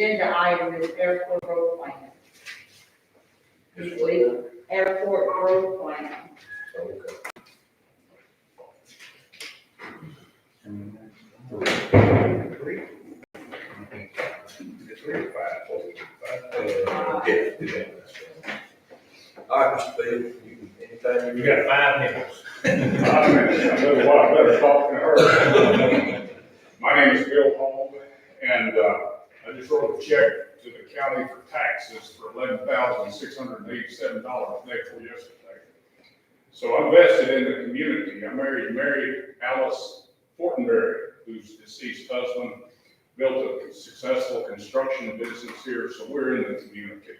agenda item is airport growth plan. The airport growth plan. All right, Mr. Bill, anything You got 5 minutes. I know a lot better talking to her. My name is Bill Hall, and I just wrote a check to the county for taxes for $11,687 day before yesterday. So I'm vested in the community. I married Alice Fortenberry, whose deceased husband built a successful construction business here, so we're in the community.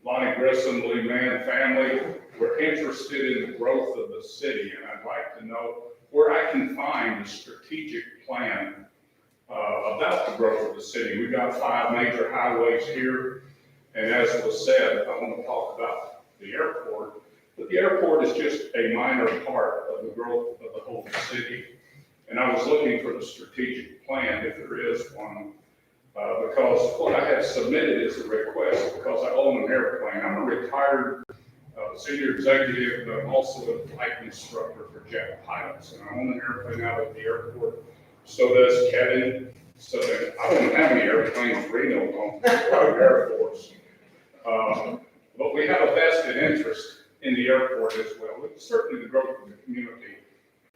Lonnie Grissom, Lee Mann family, we're interested in the growth of the city, and I'd like to know where I can find a strategic plan about the growth of the city. We've got 5 major highways here, and as was said, I want to talk about the airport, but the airport is just a minor part of the growth of the whole city. And I was looking for the strategic plan, if there is one, because what I have submitted is a request, because I own an airplane. I'm a retired senior executive, but I'm also a flight instructor for jet pilots, and I own an airplane out at the airport. So does Kevin. So that I don't have any airplanes Reno on Air Force. But we have a vested interest in the airport as well. It's certainly the growth of the community,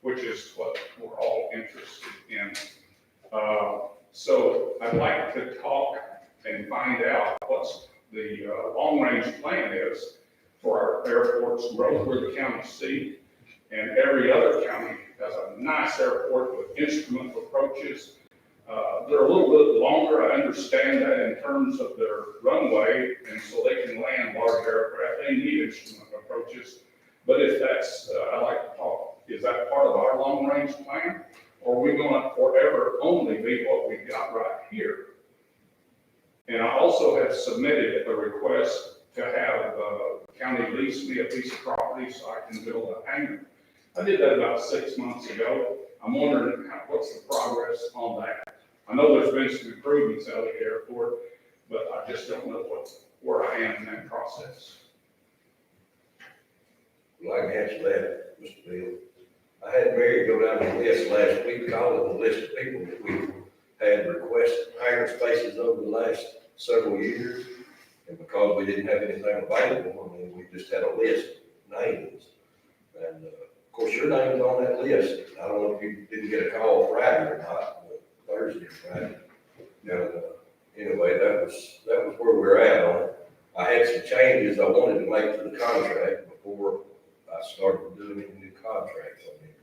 which is what we're all interested in. So I'd like to talk and find out what's the long-range plan is for our airport's growth. We're the county seat, and every other county has a nice airport with instrument approaches. They're a little bit longer, I understand that, in terms of their runway, and so they can land large aircraft. They need instrument approaches. But if that's, I like to talk, is that part of our long-range plan? Or are we going to forever only be what we've got right here? And I also have submitted a request to have the county lease me a piece of property so I can build a hangar. I did that about 6 months ago. I'm wondering what's the progress on that? I know there's been some improvements out at the airport, but I just don't know where I am in that process. Well, I can answer that, Mr. Bill. I had Mary go down the list last week, calling the list of people that we had requested hangar spaces over the last several years. And because we didn't have anything available, I mean, we just had a list of names. And of course, your name's on that list. I don't know if you didn't get a call Friday or not, but Thursday or Friday. And anyway, that was where we're at on it. I had some changes I wanted to make to the contract before I started doing any new contracts on anything.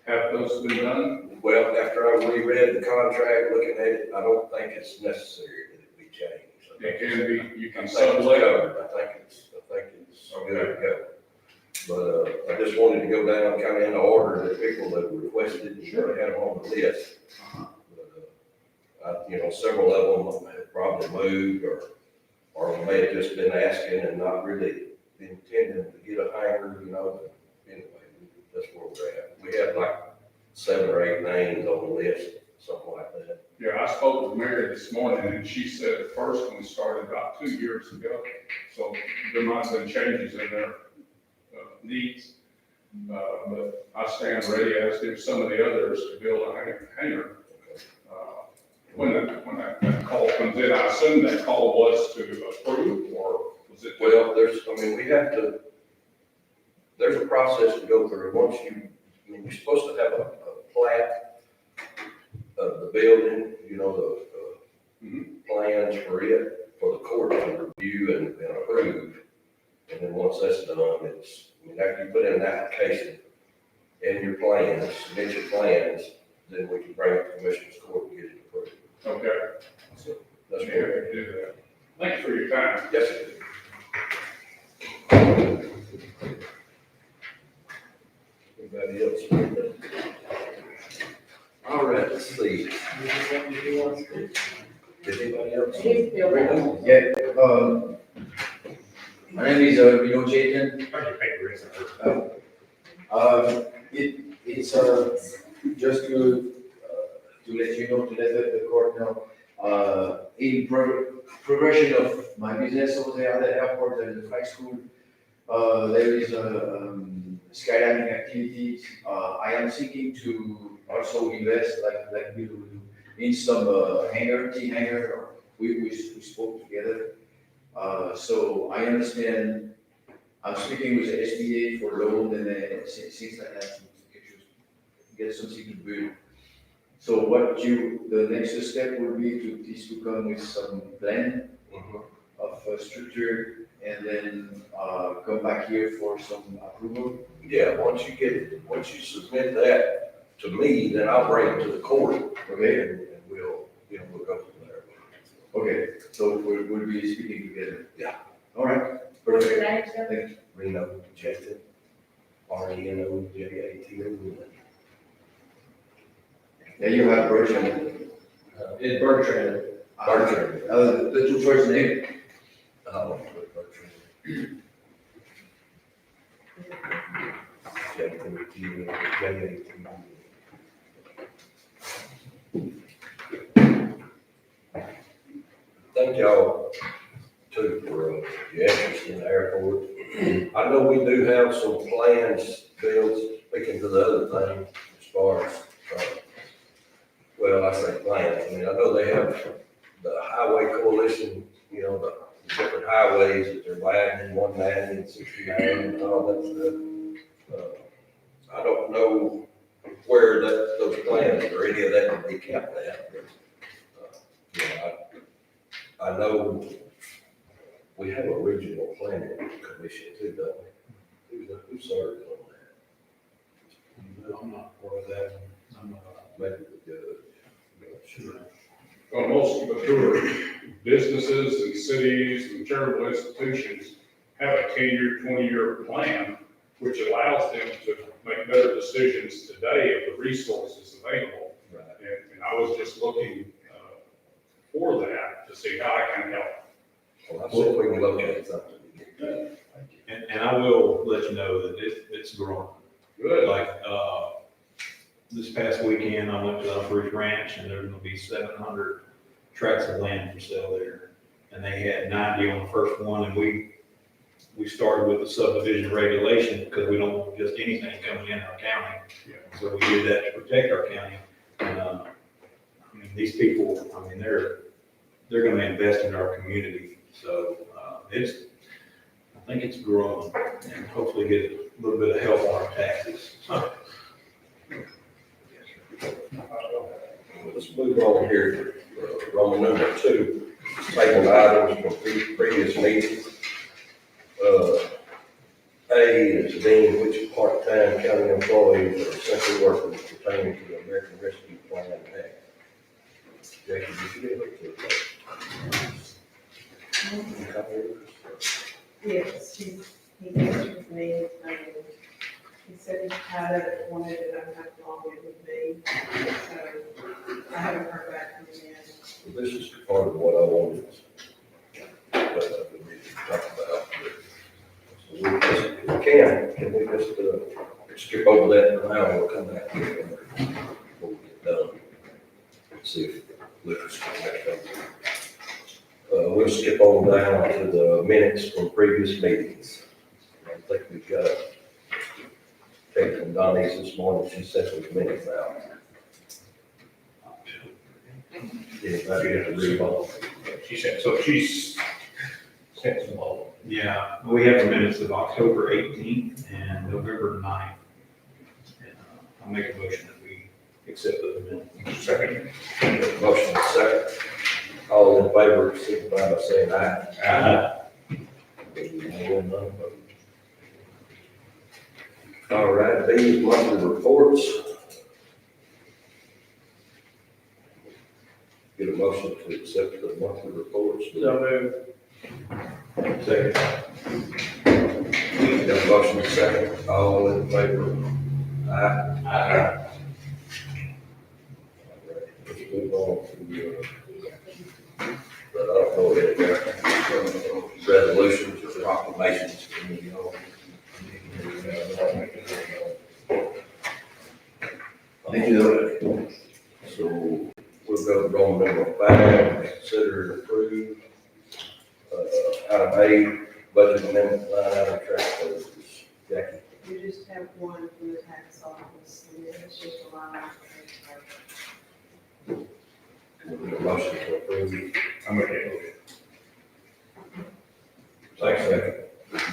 Have those been done? Well, after I reread the contract, looking at it, I don't think it's necessary that it be changed. It can be, you can I think it's sublet. covered. I think it's good to go. But I just wanted to go down kind of in the order that people that requested, and sure had them on the list. But, several of them have probably moved or may have just been asking and not really intending to get a hangar, but anyway, that's where we're at. We have like 7 or 8 names on the list, something like that. Yeah, I spoke with Mary this morning, and she said at first when we started about 2 years ago, so there might have been changes in their needs. But I stand ready, as do some of the others, to build a hangar. When that call comes in, I assume that call was to approve, or was it? Well, there's a process to go through. Once you're supposed to have a plat of the building, the plans for it, for the court to review and approve. And then once that's done, after you put in an application and your plans, submit your plans, then we can bring it to Commissioner's Court and get it approved. Okay. So that's Yeah, what I can do that. Thanks for your time. Yes, sir. Anybody else? All right, let's see. Did anybody else? He's still there. Yeah, my name is Vino Chetan. Turn your paper is. It's just to let you know, to let the court know. in progression of my business over there at the airport and the flight school, there is skydiving activities. I am thinking to also invest like we do in some tea hangar. We spoke together. So I understand, I'm speaking with the SBA for loan and things like that to get something to build. So the next step would be to come with some plan of structure and then come back here for some approval. Yeah, once you submit that to me, then I'll bring it to the court. Okay. And we'll go from there. Okay, so we'll be speaking together. Yeah. All right, What's your perfect. name, sir? Thank you. Reno Jacob, RENOJATO. Yeah, you have Bertrand. It's Bertrand. Bertrand. The two first name. Bertrand. Jacob, JATO. Thank y'all too for your interest in the airport. I know we do have some plans, Bill, speaking to the other thing, as far as, well, I say plans, I mean, I know they have the highway coalition, the different highways that they're widening, 190 and 69 and all that stuff. I don't know where those plans or any of that would be kept at, but, I know we have a regional planning commission too, don't we? Who serves on that? I'm not part of that. I'm not. Maybe the judge. I'm not sure. Well, most mature businesses and cities and charitable institutions have a 10-year, 20-year plan, which allows them to make better decisions today of the resources available. Right. And I was just looking for that to see how I can help. Well, I see if we can locate something to get done. Thank you. And I will let you know that it's growing. Good. Like, this past weekend, I went to Umbridge Ranch and there's gonna be 700 tracts of land for sale there. And they had 90 on the first one, and we started with the subdivision regulation because we don't want just anything coming in our county. Yeah. So we did that to protect our county. And, I mean, these people, I mean, they're gonna invest in our community. So, I think it's growing and hopefully get a little bit of help on our taxes. Let's move on here to Roman number 2, table items from previous meetings. A is deem which part-time county employees or essential workers pertaining to the American Rescue Plan Act. Jackie, did you get it? Yes, he answered me, he said he had it, wanted it, I have to log it with me, so I haven't heard back from him yet. Well, this is part of what I wanted to talk about. So we can we just skip over that for now, and we'll come back to it before we get done. See if Lucas can make it. We'll skip on down to the minutes from previous meetings. I think we've got Kate from Donnie's this morning, she sent those minutes out. Anybody have to read off? She's sent some all. Yeah, we have the minutes of October 18th and November 9th. And, I'll make a motion that we accept those minutes. Second. Motion is second. All in favor, signify by saying aye. All right, B is monthly reports. Get a motion to accept the monthly reports. Second. Got a motion second, all in favor? Aye. Aye. All right, let's move on to, but I don't know if resolutions or proclamations. Thank you. So we'll go to Roman number 5, consider and approve, item A, budget amendment line item transfers. Jackie, We just have one from the tax office, and then it's just a line. can we get a motion to approve? I'm gonna get it. Second.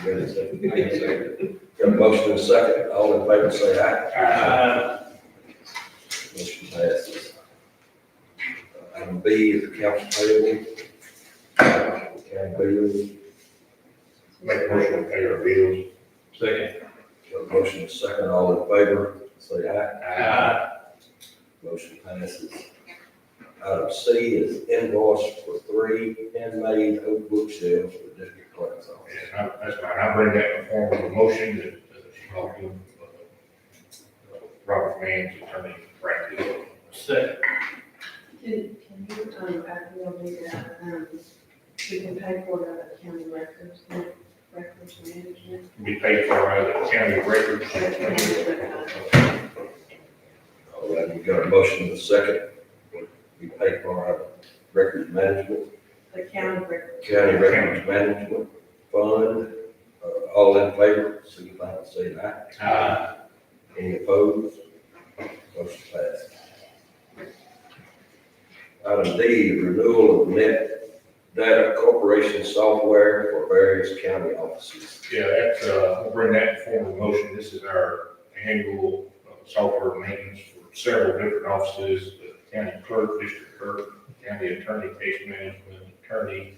Ready, second. Got a motion and a second, all in favor say aye. Motion passes. Item B is accounts payable. County bills. Make a motion to pay our bills. Second. Got a motion and a second, all in favor say aye. Motion passes. Item C is invoice for 3 handmade oak bookshelves for district clerk's office. Yeah, that's fine, I'll bring that in the form of a motion that, she talked to, Robert Mann's attorney, practice. Second. Can you, I will need that, we can pay for the county records management. Be paid for out of the county records. All right, we got a motion and a second. We pay for our records management, The county records. county records management fund. All in favor, signify by saying aye. Any opposed? Motion passes. Item D, renewal of net data corporation software for various county offices. Yeah, that's, we'll bring that in form of a motion. This is our annual software maintenance for several different offices, the county clerk, district clerk, county attorney, case management, attorney,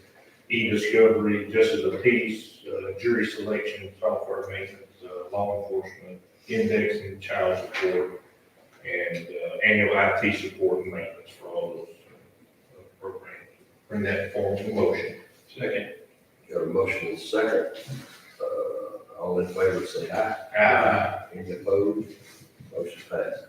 e-discovery, justice of the peace, jury selection, software maintenance, law enforcement, indexing, child support, and annual IT support and maintenance for all those programs. Bring that in form of a motion. Second. Got a motion and a second. All in favor, say aye. Any opposed? Motion passed.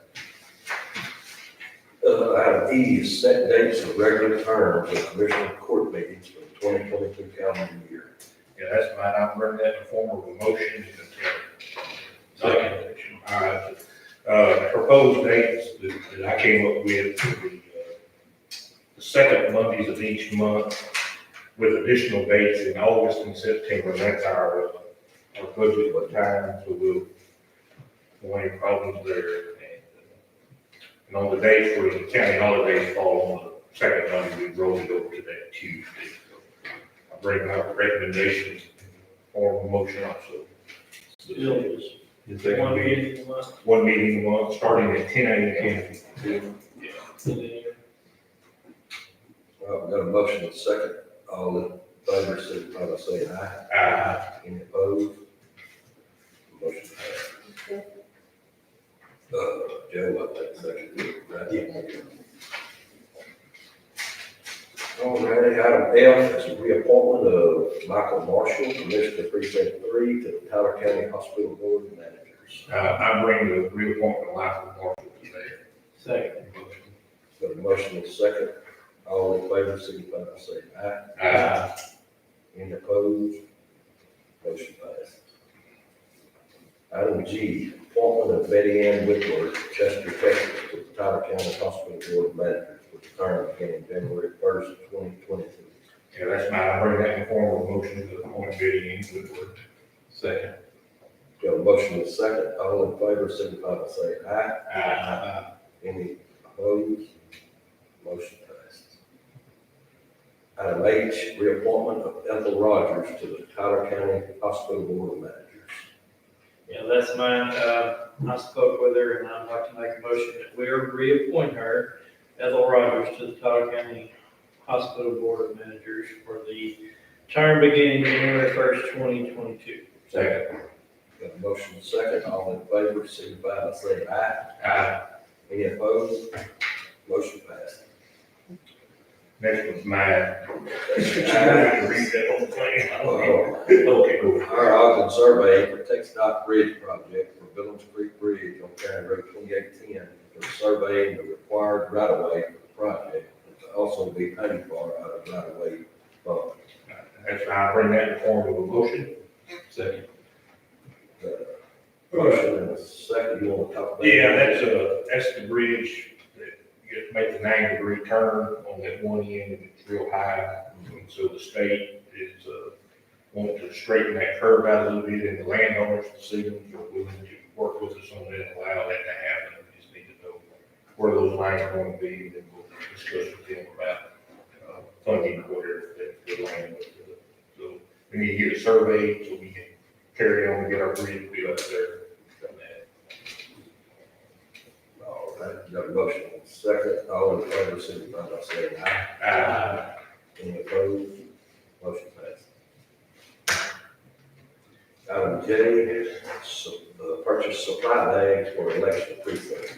Item E is set dates of regular terms of commissioner court meetings for the 2022 calendar year. Yeah, that's fine. I'll bring that in the form of a motion. Second. All right. Proposed dates that I came up with, the second Mondays of each month with additional dates in August and September. That's our budget time, so we'll, no any problems there. And on the days where the county holidays fall on the second Monday, we roll it over to that Tuesday. So I'll bring my recommendations for a motion also. One meeting a month. One meeting a month, starting at 10 a.m. Well, we got a motion and a second. All in favor, signify by saying aye. Any opposed? Motion passed. Joe, I think second, right? All righty, item F is a reappointment of Michael Marshall, Commissioner Precinct 3, to the Tyler County Hospital Board of Managers. I bring the reappointment of Michael Marshall today. Second. Got a motion and a second. All in favor, signify by saying aye. Any opposed? Motion passed. Item G, appointment of Betty Ann Whitworth, Chester, Texas, to the Tyler County Hospital Board of Managers, with the term beginning January 1st, 2022. Yeah, that's fine. I bring that in form of a motion to appoint Betty Ann Woodward. Second. Got a motion and a second. All in favor, signify by saying aye. Any opposed? Motion passed. Item H, reappointment of Ethel Rogers to the Tyler County Hospital Board of Managers. Yeah, that's mine. I spoke with her and I'd like to make a motion that we reappoint her, Ethel Rogers, to the Tyler County Hospital Board of Managers for the term beginning January 1st, 2022. Second. Got a motion and a second. All in favor, signify by saying aye. Any opposed? Motion passed. Next one's mine. I read that whole thing. Okay, cool. Our Ogden survey for Texas Dot Bridge project for Billings Creek Bridge on County Road 2810 for surveying the required right of way for the project, and to also be paid for out of right of way fund. That's fine. I bring that in form of a motion. Second. Motion and a second, you want to talk about? Yeah, that's the bridge that you get to make the 90-degree turn corner on that one end, and it's real high. And so the state is, wanting to straighten that curve out a little bit, and the landowners, the citizens are willing to work with us on that and allow that to happen. We just need to know where those lines are going to be, and then we'll discuss with them about, funding for the land. So we need to get a survey so we can carry on and get our bridge built up there from that. All right, got a motion, second, all in favor, signify by saying aye. Any opposed? Motion passed. Item J, purchase supply bags for election precincts.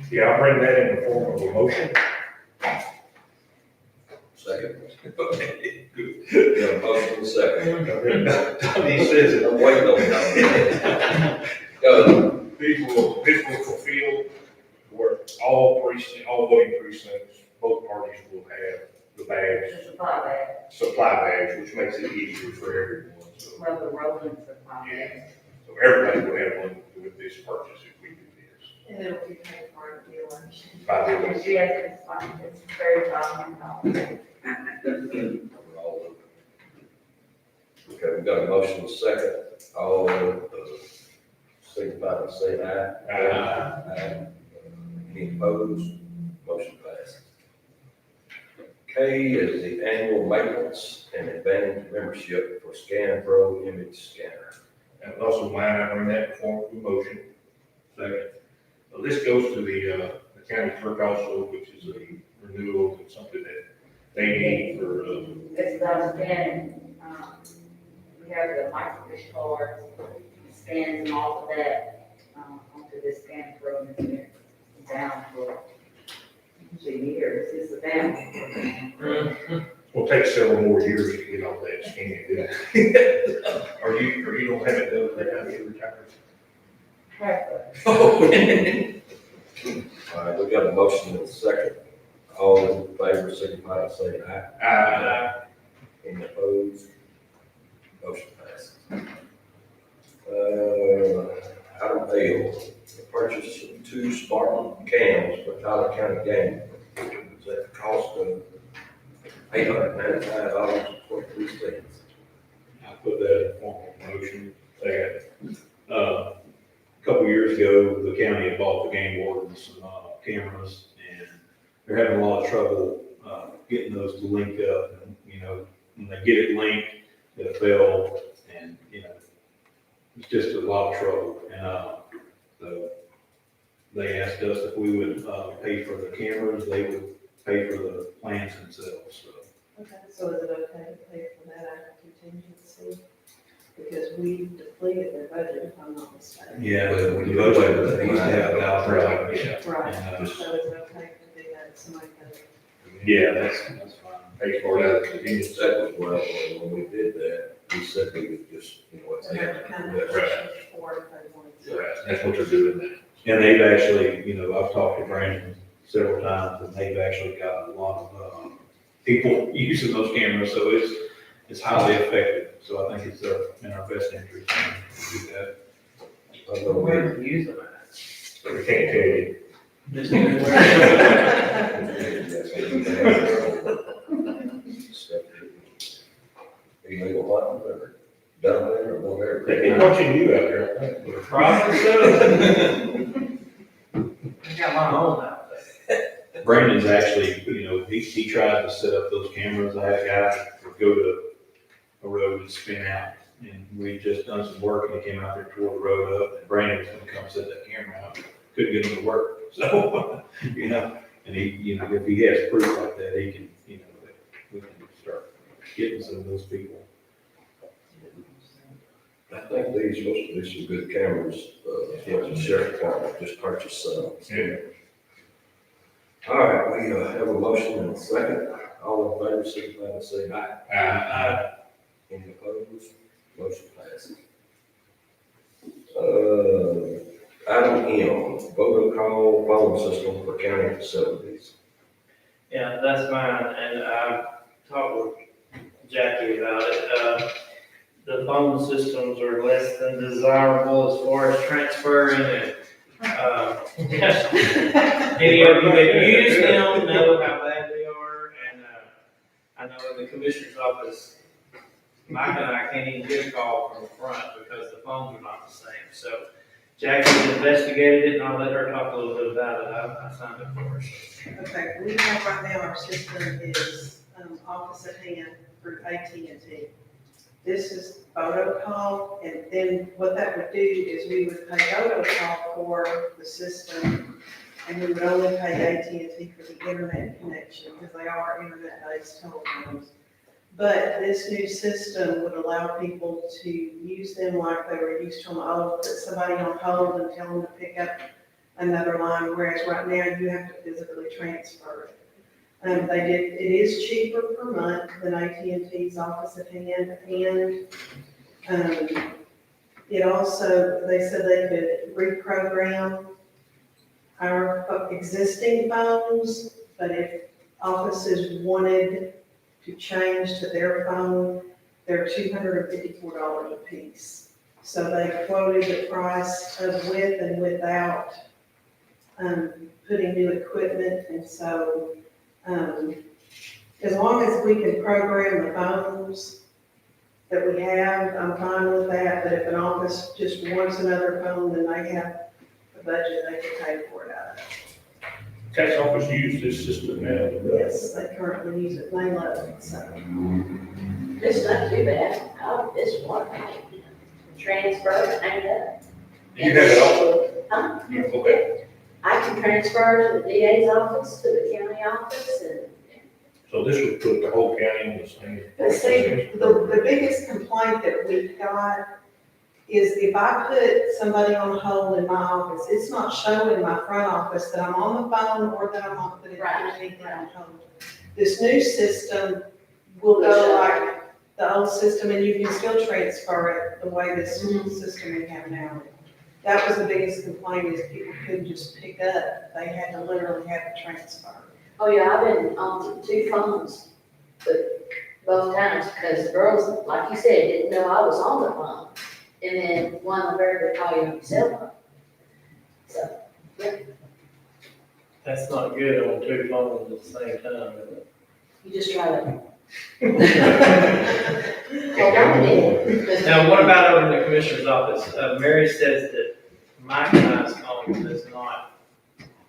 Yeah, I'll bring that in the form of a motion. Second. Got a motion, second. He says it. I'm waiting on that. Go. This will fulfill where all voting precincts, both parties will have the bags, Just supply bag, supply bags, which makes it easier for everyone. So, well, the rolling supply bag. so everybody will have one with this purchase if we do this. And it'll be paid for at the election. By the way, Yes, it's fine, it's $35. Okay, we got a motion, second, all, signify by saying aye. Aye. Any opposed? Motion passed. K is the annual maintenance and advantage membership for Scan Pro image scanner. and also mine, I bring that in the form of a motion. Second. So this goes to the county clerk also, which is a renewal and something that they need for, It's about scanning, we have the microfiche cards, scans and all of that, onto this scan program, it's been down for 2 years, it's a down. will take several more years to get all that scanned. Are you don't have it done right now, you retired? All right, we got a motion and a second, all in favor, signify by saying aye. Any opposed? Motion passes. Item L, the purchase of 2 Spartan cams for Tyler County Game. Is that the cost of $895.23? I put that in form of motion. A couple years ago, the county had bought the game wardens some cameras, and they're having a lot of trouble getting those to link up. And, when they get it linked, it'll fail, and, it's just a lot of trouble. And so they asked us if we would pay for the cameras, they would pay for the plans themselves, so. Okay, so is it okay to pay for that out of contingency? Because we depleted their budget, if I'm not mistaken. Yeah, but when you budget, they used to have $1,000. Yeah. Right, And, so is it okay to do that, somebody can? Yeah, that's fine. Pay for it out of convenience. That was when we did that, we said we would just, it's They have to kind of right. push for if they want to. Right, that's what they're doing now. And they've actually, I've talked to Brandon several times, and they've actually got a lot of people using those cameras, so it's highly effective. So I think it's in our best interest to do that. Where do you use them at? We can't tell you. Just anywhere. Illegal hunting or down there or whatever. They've been watching you out there, I think. Probably so. I got my own out there. Brandon's actually, he tries to set up those cameras. I had a guy that would go to a road and spin out. And we just done some work, and he came out there, tore the road up, and Brandon was gonna come set that camera out. Couldn't get him to work, so, and he, if he has proof like that, he can, we can start getting some of those people. I think these supposed to be some good cameras, the sheriff department just purchased some. Yeah. All right, we have a motion and a second. All in favor, signify by saying aye. Any opposed? Motion passes. Item M, voter call phone system for county facilities. Yeah, that's mine, and I talked with Jackie about it. The phone systems are less than desirable as far as transferring it. Any of you that use them know how bad they are. I know in the commissioner's office, Mike and I can't even get a call from the front because the phones are not the same. So Jackie's investigated it, and I'll let her talk a little bit about it. I signed up for her. So. Okay, we have right now, our system is, Office at Hand through AT&T. This is photo call, and then what that would do is we would pay photo call for the system, and we would only pay AT&T for the internet connection, because they are internet-based telephones. But this new system would allow people to use them like they were used to on the old, put somebody on hold and tell them to pick up another line, whereas right now you have to physically transfer it. It is cheaper per month than AT&T's Office at Hand, and it also, they said they could reprogram our existing phones, but if offices wanted to change to their phone, they're $254 a piece. So they quoted the price of with and without putting new equipment, and so as long as we can program the phones that we have, I'm fine with that, but if an office just wants another phone, then they have a budget they can pay for it out of. Tax office use this system now. Yes, they currently use it, they love it, so. It's not too bad. Oh, it's one thing. Transfer, hang up. You have it also? Huh? You, okay, I can transfer to the DA's office, to the county office, and so this would put the whole county in the same. But see, the biggest complaint that we've got is if I put somebody on hold in my office, it's not showing my front office that I'm on the phone or that I'm on, that it's anything on hold. This new system will go like the old system, and you can still transfer it the way this system we have now. That was the biggest complaint, is people couldn't just pick up, they had to literally have to transfer. oh yeah, I've been on 2 phones, but both times, because the girls, like you said, didn't know I was on the phone. And then one of them would call you on your cell phone. So, That's not good on 2 phones at the same time, is it? you just try to. Hold on a minute. Now, what about over in the commissioner's office? Mary says that Mike and I's phone does not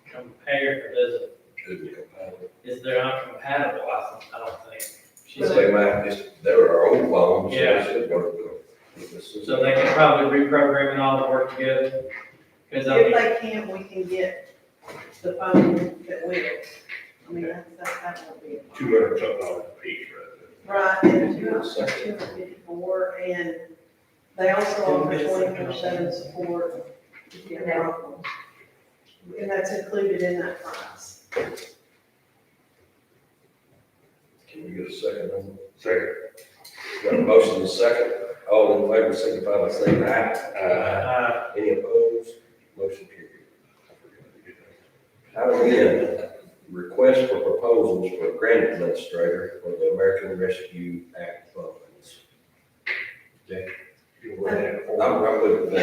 compare, or does it, Could be compatible. is they're not compatible, I don't think. She So said, they might just, they were our old phones, so Yeah. they should work with this. so they can probably reprogram it all to work together? Because I If mean, they can, we can get the phone that will. I mean, that won't be. $200 something a piece, right? Right, and 254, and they also offer 24/7 support if you have problems. And that's included in that price. Can you get a second on that? Second. Got a motion and a second. All in favor, signify by saying aye. Any opposed? Motion carried. Item N, request for proposals for grant administrator for the American Rescue Act funds. You want that for? I'm with the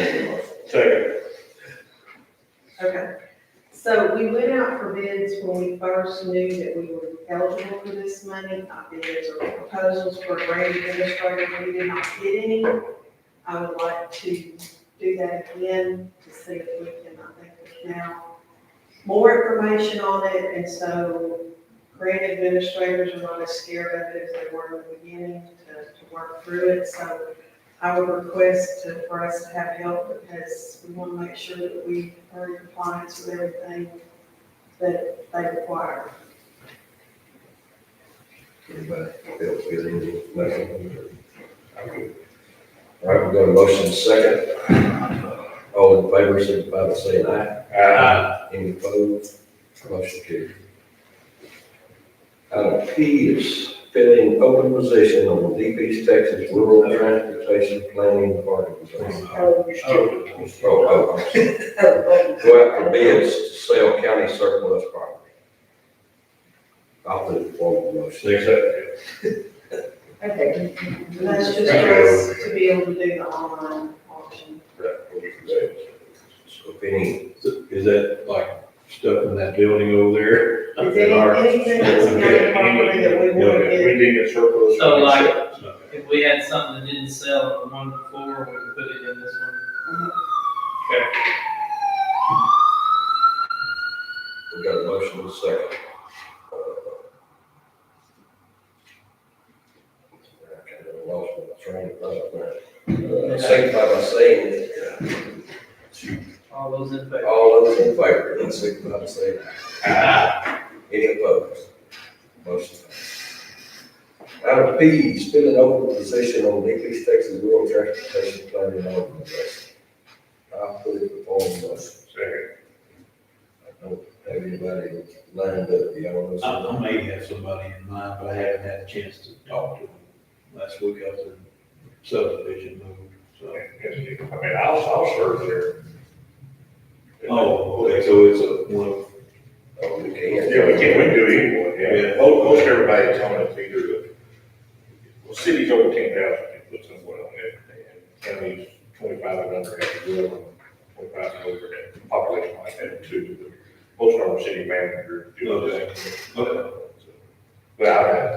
Second. Okay, so we went out for bids when we first knew that we were eligible for this money, not bids or proposals for a grant administrator, we did not get any. I would like to do that again to see if we can, I think there's now more information on it, and so grant administrators are not as scared of it as they were in the beginning to work through it, so I would request for us to have help, because we want to make sure that we are in compliance with everything that they require. Anybody else with any information? All right, we've got a motion and a second. All in favor, signify by saying aye. Any opposed? Motion carried. Item P is filling open position on the Deep East Texas Rural Transportation Planning Organization. Go out for bids to sell county surplus property. I'll put it forward the motion. Okay. And that's just for us to be able to do the online auction. So if any, Is that like stuff in that building over there? Is anything that's county property that we want to We get didn't get surplus. So like, Okay. if we had something that didn't sell at the one before, we could put it in this one. Okay. We got a motion and a second. I kind of lost my train of thought there. Signify by saying, All those in favor? all those in favor, signify by saying aye. Any opposed? Motion passed. Item P, fill an open position on East Texas Rural Transportation Planning Organization. I'll put it before the motion. Second. I don't have anybody lined up, y'all know. I may have somebody in mind, but I haven't had a chance to talk to them. Last week I was in subdivision mode, so. I mean, I'll serve there. Oh, okay, so it's a, one of, Oh, we can. Yeah, we can do anyone, yeah. Most everybody that's on it's either well, cities over 10,000, can put someone on it, and counties 25 and under have to do it, 25 and over, that population like that too. But most of our city managers do that. okay. But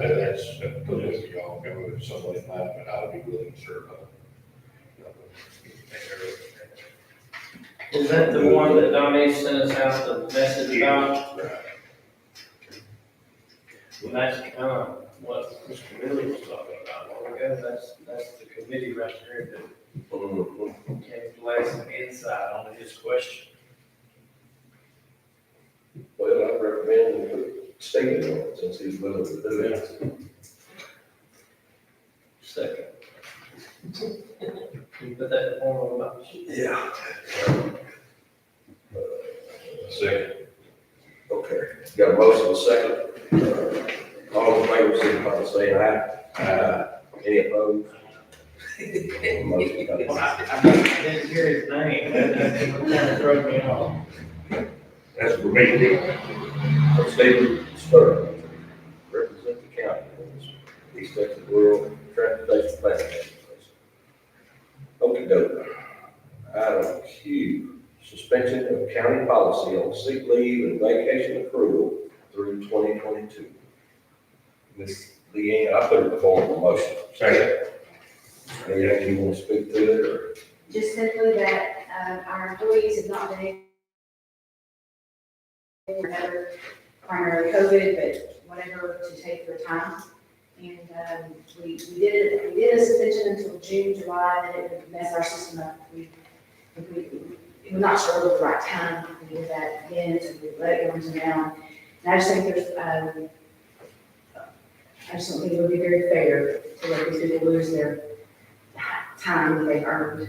that's totally up to y'all, maybe with someone in mind, but I would be willing to serve. Is that the one that Donnie sent us out the message about? Right. And that's kind of what Mr. Billy was talking about, a while ago. That's the committee right there that Mhm. can lay some insight on his question. Well, I recommend we put Stephen on it since he's willing to do it. Second. You put that in form of a motion. Yeah. Second. Okay, got a motion and a second. All in favor, signify by saying aye. Aye. Any opposed? Motion Well, passes. I didn't hear his name, that kind of threw me off. That's for me to do. Stephen Spur, represent the county on this East Texas Rural Transportation Planning. Okey-doke. Item Q, suspension of county policy on sick leave and vacation accrual through 2022. Ms. Leanne, I put it before the motion. Second. Leanne, you want to speak to it, or? Just simply that, our employees have not been able to cover primarily COVID, but whatever to take their time. And, we did a suspension until June, July, then it would mess our system up. We were not sure it was the right time to do that again, so we let it go into now. And I just think I just don't think it would be very fair to let these people lose their time that they've earned,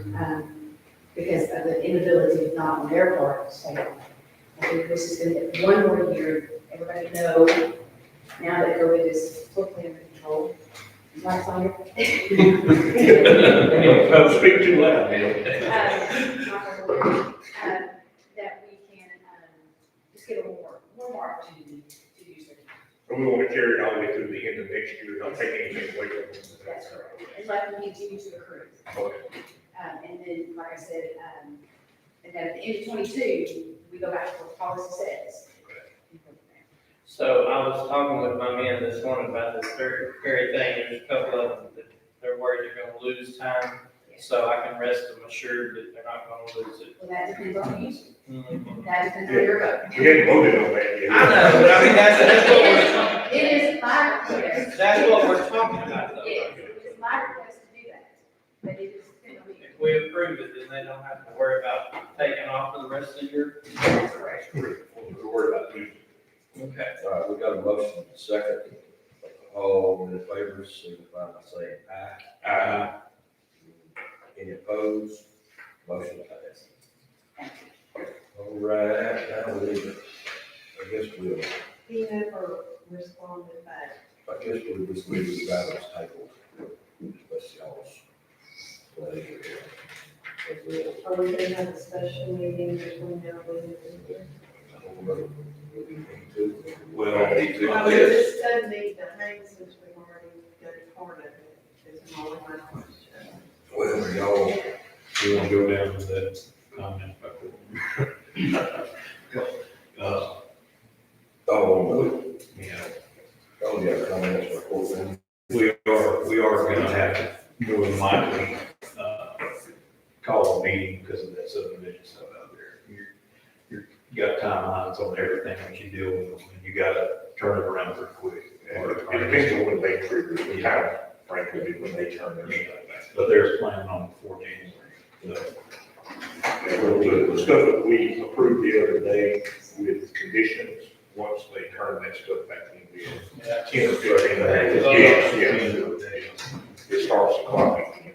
because of the inability, if not on their part, to stay on. I think this is gonna get one more year, everybody know, now that COVID is totally under control. Right, Sonia? Don't speak too loud, man. That we can, just get one more opportunity to use their time. And we want to carry it all the way through the end of next year, not take anything away from them. That's correct. And let them continue to accrue. Okay. And then, like I said, and then at the end of 22, we go back to what the policy says. So I was talking with my man this morning about this very thing. There's a couple of them that they're worried they're gonna lose time. So I can rest them assured that they're not gonna lose it. Well, that depends on you. Mhm. That depends on your vote. We hadn't voted on that yet. I know, but I mean, that's what we're talking. It is my request. That's what we're talking about though. Yes, it is my request to do that, but it is dependent on you. If we approve it, then they don't have to worry about taking off for the rest of the year. That's correct. We're worried about losing. Okay. All right, we got a motion and a second. All in favor, signify by saying aye. Any opposed? Motion passes. All right, now we need to, I guess we'll, He never responded back. we'll just leave the items tabled. That's y'all's pleasure. And we'll, Are we gonna have a special meeting between now and the end of the year? I don't know, we need to. Well, need to. Well, we just doesn't need to hang since we've already done part of it, is my only question. Well, y'all, we want to go down to that comment about the, oh, yeah. oh, yeah, comments, report, we are gonna have to more than likely, call a meeting because of that subdivision stuff out there. You got timelines on everything that you deal with, and you gotta turn it around pretty quick. And it depends on when they trigger, the time, frankly, when they turn their stuff back. But they're planning on before January, so. And the stuff that we approved the other day with conditions, once they turn that stuff back in, be 10 or 15 days. Yes, it starts clocking.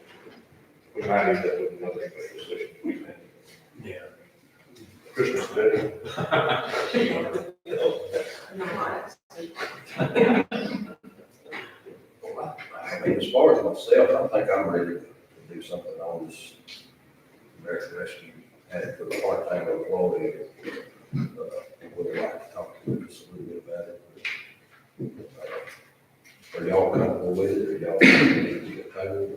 We might end up with another executive session between that. Yeah. Christmas Day. I mean, as far as myself, I think I'm ready to do something on this American Rescue, and for the part-time employee. Would like to talk to us a little bit about it. Are y'all comfortable with it, or y'all need to get paid?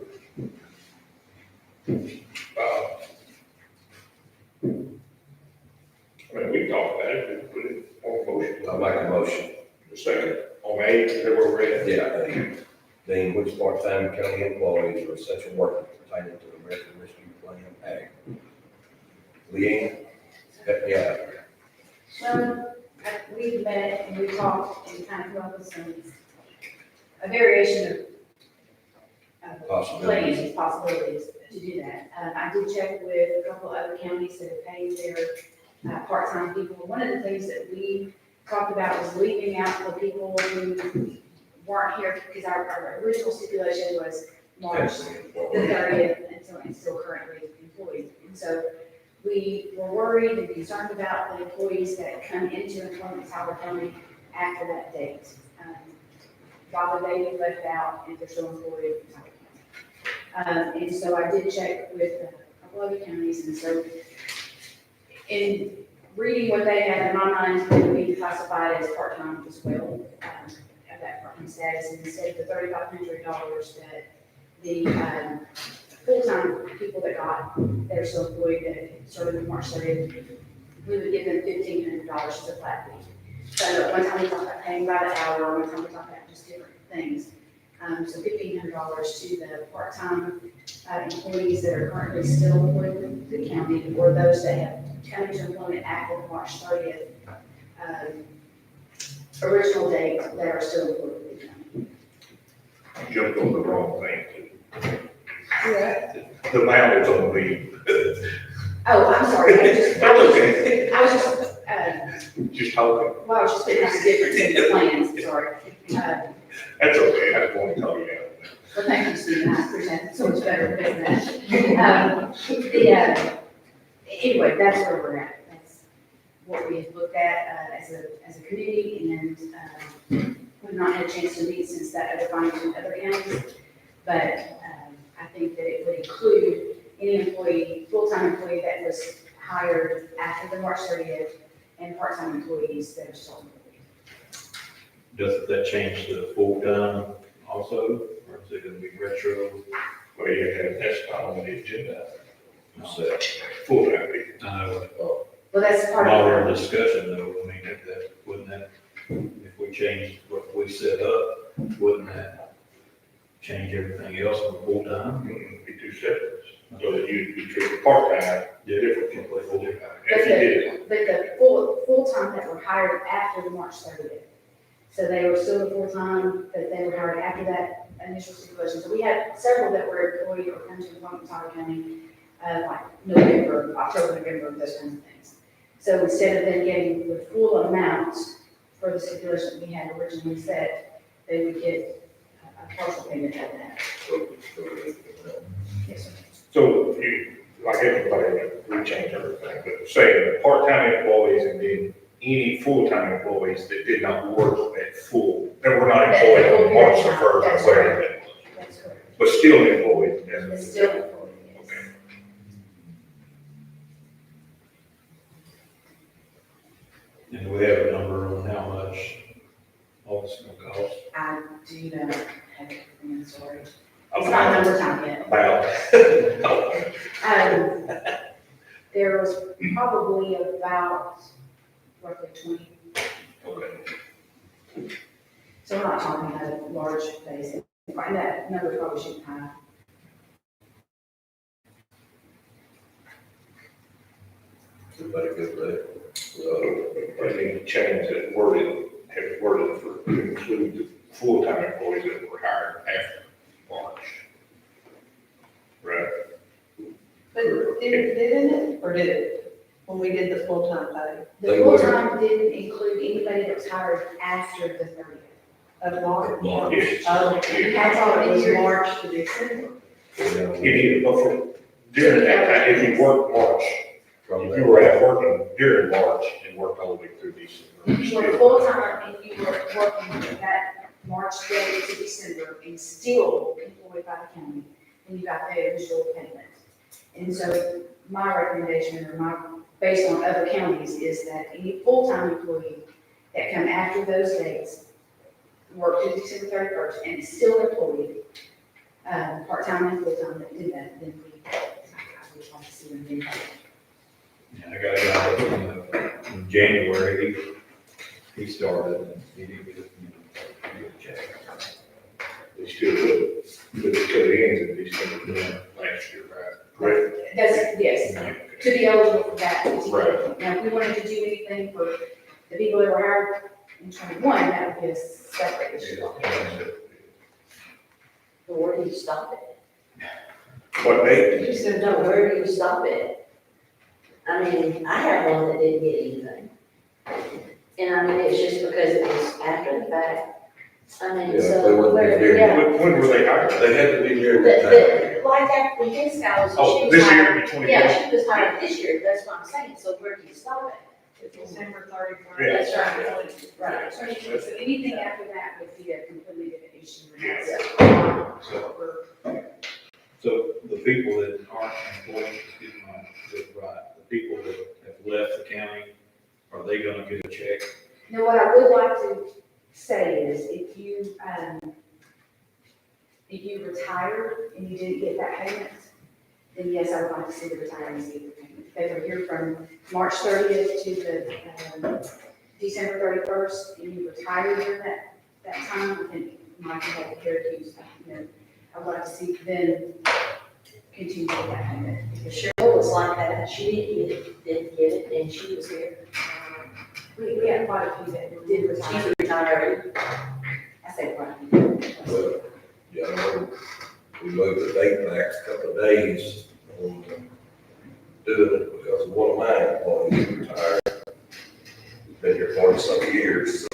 I mean, we talked about it, we put it on motion. I'll make a motion. The second, on A, is that where we're at? Yeah, Dean, which part-time county employees or essential workers pertaining to the American Rescue Plan Act? Leanne, help me out here. Well, we met and we talked and kind of come up with a variation of Possibilities. possibilities to do that. I did check with a couple other counties that have paid their part-time people. One of the things that we talked about was leaving out the people who weren't here, because our original stipulation was March the 30th, and still currently employed. And so we were worried and concerned about the employees that come into employment in Tyler County after that date. While they may be left out if they're still employed in Tyler County. And so I did check with a couple other counties, and so in reading what they had in my mind, they would be classified as part-time as well, of that part-time status, and instead of the $3,500 that the full-time people that they're still employed that started in March 30th, we would give them $1,500 as a flat fee. So one time we talked about paying by the hour, one time we talked about just different things. So $1,500 to the part-time employees that are currently still employed with the county, or those that have come into employment after the March 30th original date that are still employed with the county. I jumped on the wrong thing too. Yeah. The amount is on the, Oh, I'm sorry, I was just talking. well, I was just picking up the difference in the plans, sorry. That's okay, I just want to tell you that. Well, thank you, Stephen, I appreciate it so much better than that. Anyway, that's where we're at. That's what we have looked at as a committee, and we've not had a chance to meet since that other findings in other counties. But I think that it would include any employee, full-time employee that was hired after the March 30th, and part-time employees that are still employed. Doesn't that change the full-time also, or is it gonna be retro? Well, yeah, that's not on the agenda. So, Full-time people. Well, that's part while of we're in discussion though, I mean, wouldn't that, if we changed what we set up, wouldn't that change everything else on full-time? Be two separate. So that you treat the part-time differently. If you did. But the full-time that were hired after the March 30th. So they were still full-time, but they were hired after that initial stipulation. So we had several that were employed or come to employment in Tyler County, like November, October, November, those kinds of things. So instead of them getting the full amount for the stipulation we had originally set, they would get a partial payment of that. Yes, sir. So you, like everybody, we change everything, but saying the part-time employees and then any full-time employees that did not work at full, that were not employed on March the 1st, or whatever that was, That's correct. but still employed. It's still employed, yes. Okay. And do we have a number on how much all this is gonna cost? I do not have it in the story. It's not number time yet. About. There was probably about roughly 20. Okay. So we're not talking about a large base. And that number probably shouldn't high. Everybody good with that? I need to change that wording, have it worded for, to include the full-time employees that were hired after March. Right? But didn't it, or did it, when we did the full-time pay The full-time didn't include anybody that was hired after the 30th. of March? March. Yes. Oh, Yeah. I thought it was March to December. If you, before, during that time, if you work March, From if that. you were out working during March and worked all the way through December. If you were full-time and you were working that March day to December and still employed by the county, then you got the initial payment. And so my recommendation, or my, based on other counties, is that any full-time employee that come after those dates, work to December 31st and is still employed, part-time and full-time that do that, then I would like to see them do that. And I got a guy in January, he started, and he didn't get, get a check. They still put the cut ends in December last year, right? Correct? That's, yes, Okay. to be eligible for that. Right. Now, if we wanted to do anything for the people that were hired in 21, that would be a separate issue. But where do you stop it? What date? You said, No, where do you stop it? I mean, I have one that didn't get anything. And I mean, it's just because it was after the fact. I mean, Yeah, they so, wouldn't be where, here. yeah. When were they hired? They had to be during But, that time. but, like that, when his guy was, Oh, she was this year, hired, in 2020? yeah, she was hired this year, that's what I'm saying, so where do you stop it? December 31st. Yeah. That's right. Yeah. So anything after that would be a completely different issue. And that's So, what we're- so the people that aren't employed, excuse my, right, the people that have left the county, are they gonna get a check? Now, what I would like to say is, if you retired and you didn't get that payment, then yes, I would like to see the retirees get the payment. If they were here from March 30th to the, December 31st, and you retired during that time, then you might have the care to, I would like to see them continue with that payment. Because Cheryl was like that, she didn't get it, and she was here. we had quite a few that did retire. She's retired. I say quite a few. Well, yeah, we moved the date back a couple of days on doing it because one of my employees retired. Been here 40-some years.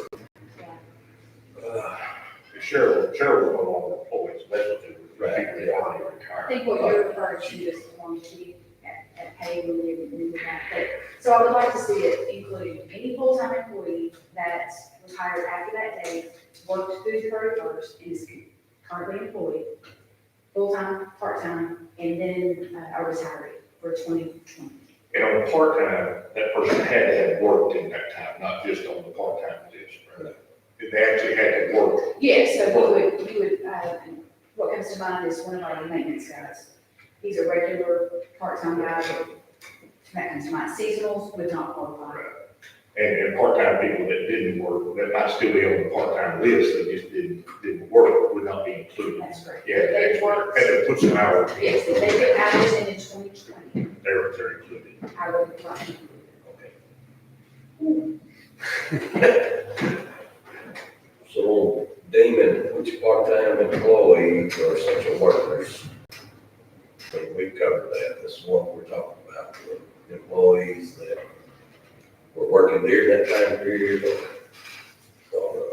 Cheryl was one of our employees, that's what they were, Right. people that already I retired. think what you're referring to is the longevity at pay when you remove that. But, so I would like to see it include any full-time employee that was hired after that date, worked through the 31st, and is currently employed, full-time, part-time, and then a retiree for 2020. And on the part-time, that person had to have worked in that time, not just on the part-time list, right? They actually had to work. Yeah, so you would, what comes to mind is one of our maintenance guys. He's a regular part-time guy, but that comes to mind. Seasonals would not qualify. And part-time people that didn't work, that might still be on the part-time list, they just didn't work, would not be included. That's correct. Yeah, they They actually worked, had to put some hours, yes, if they get hours in 2020, they're included. I would like. So Damon, which part-time employees or essential workers? We covered that, this is what we're talking about, the employees that were working during that time period. Or,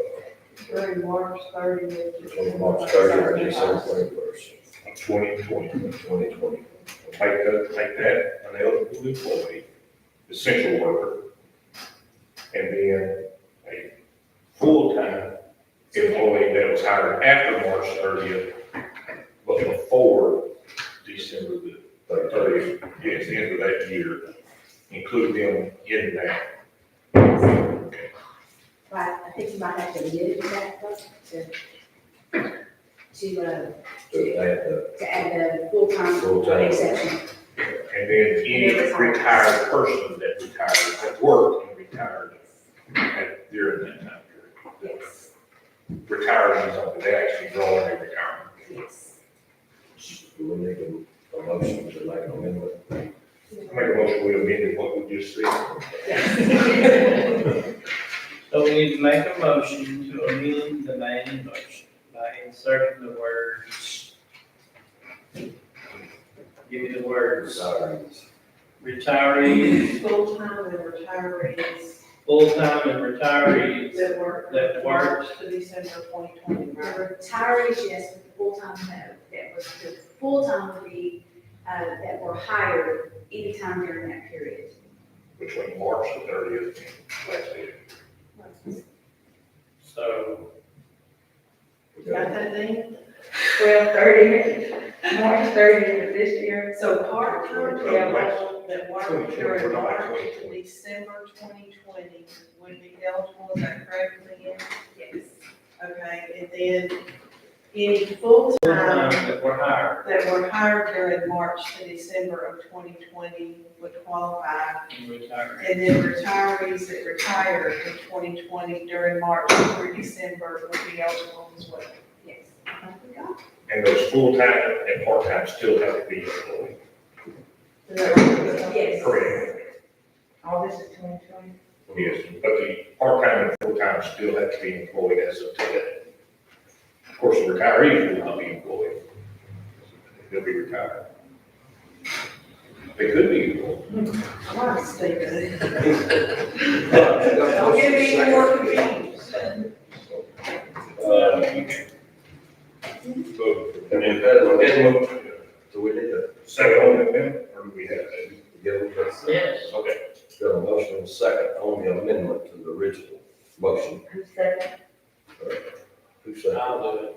During March 30th. between March 30th and December 31st, 2020. 2020. Take that, an eligible employee, essential worker, and then a full-time employee that was hired after March 30th, but before December the 30th, yes, the end of that year, include them in that. Okay. Right, I think you might have to amend that, to add the full-time Full-time. exception. And then any retired person that retired, that worked and retired during that time period. Yes. Retired means something, they actually draw in their retirement. motion, we amended what we just said. So we need to make a motion to amend the main motion by inserting the words. Give me the words, retirees, Full-time and retirees full-time and retirees that work. that work. To December 2020, The right? retirees, yes, but the full-time, no, that was, the full-time would be, that were hired anytime during that period. Between March the 30th and last year. So, Got that thing? 12/30, March 30th of this year. So part-time people that work during March to December 2020 would be eligible, is that correct, Leanne? Yes. Okay, and then any full-time full-time that were hired that were hired during March to December of 2020 would qualify. and retired. And then retirees that retired in 2020 during March through December would be eligible as well. Yes. And those full-time and part-time still have to be employed. Is that right? Yes. Correct. All this is 2020. Yes, but the part-time and full-time still have to be employed as of today. Of course, the retirees will not be employed. They'll be retired. They could be employed. I want to stay good. Don't Don't get me any more confused. So, And then that amendment, so we need to second on the amendment, or do we have that? get a, Yes. Okay. got a motion and a second on the amendment to the original motion. Who said? Who said? I'll do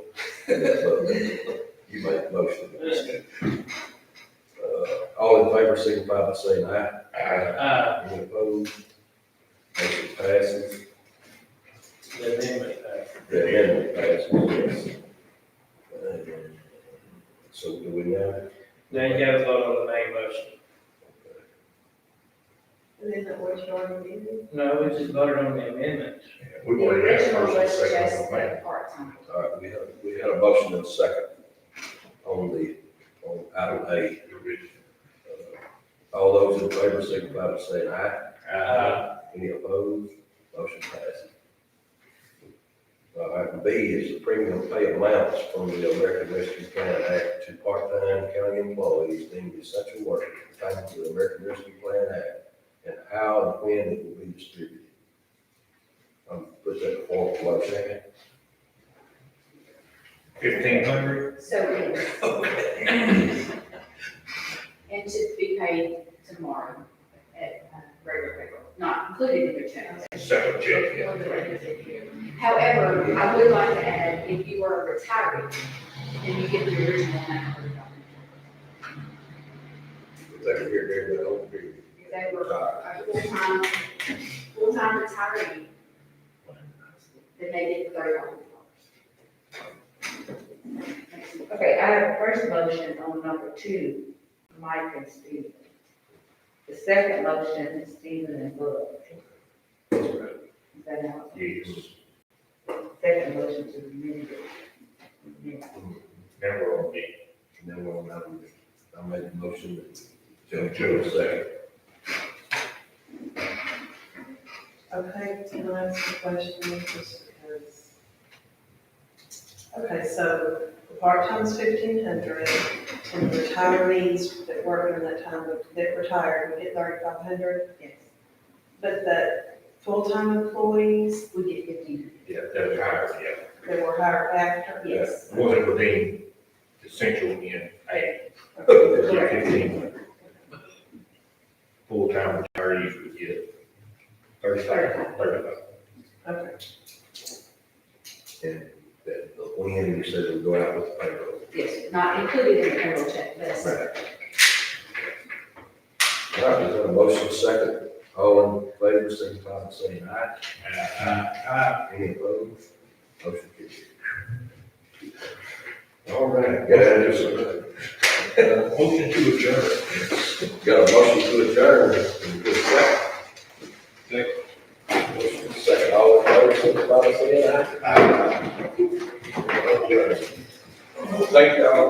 it. You made the motion. All in favor, signify by saying aye. Any opposed? Motion passes. The amendment passed. The amendment passes, yes. So do we now? Now you gotta vote on the main motion. And then that what you already did? No, we just voted on the amendment. We The already have a original motion, was second just on the amendment. the part-time. All right, we had a motion and a second on item A. All those in favor, signify by saying aye. Any opposed? Motion passes. Item B is the premium pay amounts from the American Rescue Plan Act to part-time county employees deemed essential workers pertaining to the American Rescue Plan Act, and how and when it will be distributed. Put that before the motion. 1,500? So yes. And to be paid tomorrow at regular payroll, not included in your check. Separate check, yeah. However, I would like to add, if you are a retiree, then you get the original $900. They were here during the whole period. If they were a full-time retiree, then they get $30. Okay, I have a first motion on number 2, Mike and Stephen. The second motion is Stephen and Bud. Is that how? Yes. Second motion to amend it. Now we're on D. And then we'll have, I made the motion, Joe second. Okay, can I ask a question, just because? Okay, so the part-time is 1,500, and the retirees that work during that time, that retired, would get 3,500, Yes. but the full-time employees We get 15. Yeah, that's higher, yeah. that were hired after? Yes. Wasn't within essential in A. Correct. 1,500. Full-time retirees would get 35. Okay, And that, when you said it would go out with the payroll. Yes, not included in the payroll check, but it's Right. All right, is there a motion second? All in favor, signify by saying aye. Any opposed? Motion carries. All right, got a Motion to adjourn. motion to adjourn. And good second. Motion second, all in favor, signify by saying aye. Thank y'all.